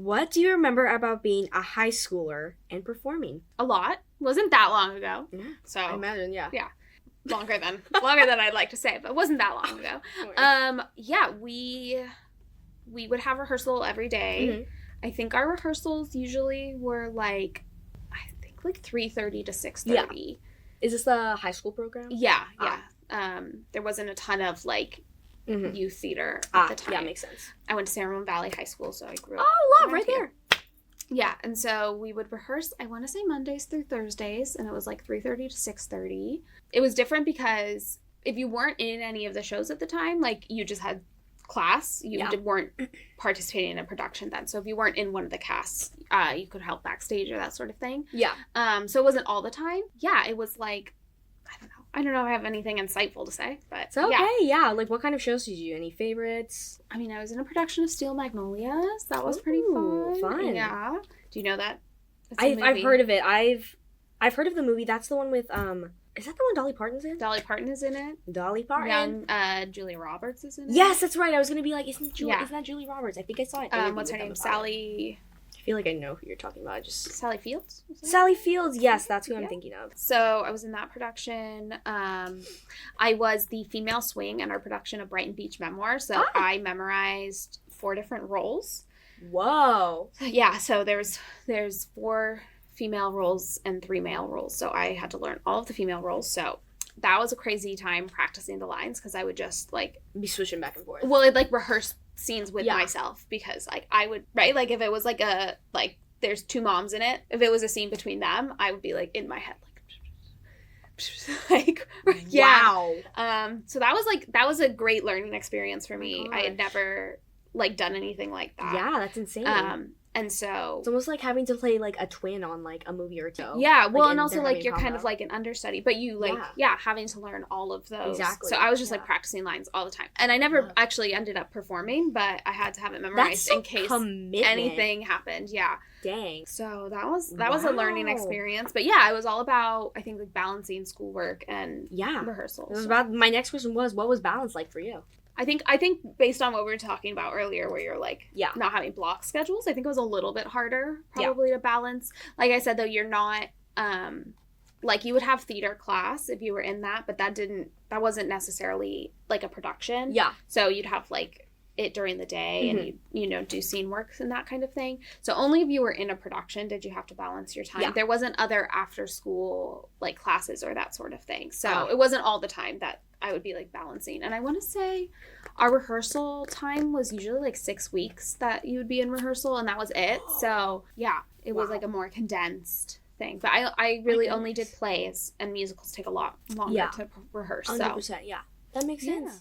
What do you remember about being a high schooler and performing? A lot. Wasn't that long ago. Yeah, So I imagine, yeah. Yeah. Longer than I'd like to say, but it wasn't that long ago. Yeah, we would have rehearsal every day. Mm-hmm. I think our rehearsals usually were like 3:30 to 6:30. Yeah. Is this the high school program? Yeah. There wasn't a ton of like youth theater at the time. Yeah, makes sense. I went to San Ramon Valley High School, so I grew up. Oh, love, right there. Yeah, and so we would rehearse, I want to say Mondays through Thursdays, and it was like 3:30 to 6:30. It was different because if you weren't in any of the shows at the time, like you just had class, you weren't participating in a production then. So if you weren't in one of the casts, you could help backstage or that sort of thing. Yeah. So it wasn't all the time. Yeah, it was like, I don't know if I have anything insightful to say, but it's okay, yeah. Like, what kind of shows did you do? Any favorites? I mean, I was in a production of Steel Magnolias. That was pretty fun. Yeah. Do you know that? I've heard of it. I've heard of the movie. That's the one with, is that the one Dolly Parton's in? Dolly Parton is in it. Dolly Parton. Young Julia Roberts is in it. Yes, that's right. I was going to be like, isn't that Julia Roberts? I think I saw it. What's her name? Sally... I feel like I know who you're talking about. Sally Fields? Sally Fields, yes, that's who I'm thinking of. So I was in that production. I was the female swing in our production of Brighton Beach Memoir. So I memorized 4 different roles. Whoa. Yeah, so there's 4 female roles and 3 male roles. So I had to learn all of the female roles. So that was a crazy time practicing the lines because I would just like be switching back and forth. Well, I'd like rehearse scenes with myself because like I would, right, like if it was like a like there's 2 moms in it, if it was a scene between them, I would be like in my head like wow. So that was a great learning experience for me. I had never like done anything like that. Yeah, that's insane. And so it's almost like having to play like a twin on like a movie or 2. Yeah, well, like, and also like you're kind of like an understudy, but you like having to learn all of those. Exactly. So I was just like practicing lines all the time, and I never actually ended up performing, but I had to have it memorized in case anything happened. Yeah. Dang. So that was a learning experience, but yeah, it was all about I think like balancing schoolwork and rehearsals. It was about my next question was what was balance like for you? I think based on what we were talking about earlier where you're like not having block schedules, I think it was a little bit harder probably to balance. Like I said though, you're not like you would have theater class if you were in that, but that wasn't necessarily like a production. Yeah. So you'd have like it during the day and you do scene works and that kind of thing. So only if you were in a production did you have to balance your time. There wasn't other after school like classes or that sort of thing. So it wasn't all the time that I would be like balancing. And I want to say our rehearsal time was usually like 6 weeks that you would be in rehearsal and that was it. So yeah, it was like a more condensed thing. But I really only did plays and musicals take a lot longer to rehearse. 100%, yeah. That makes sense.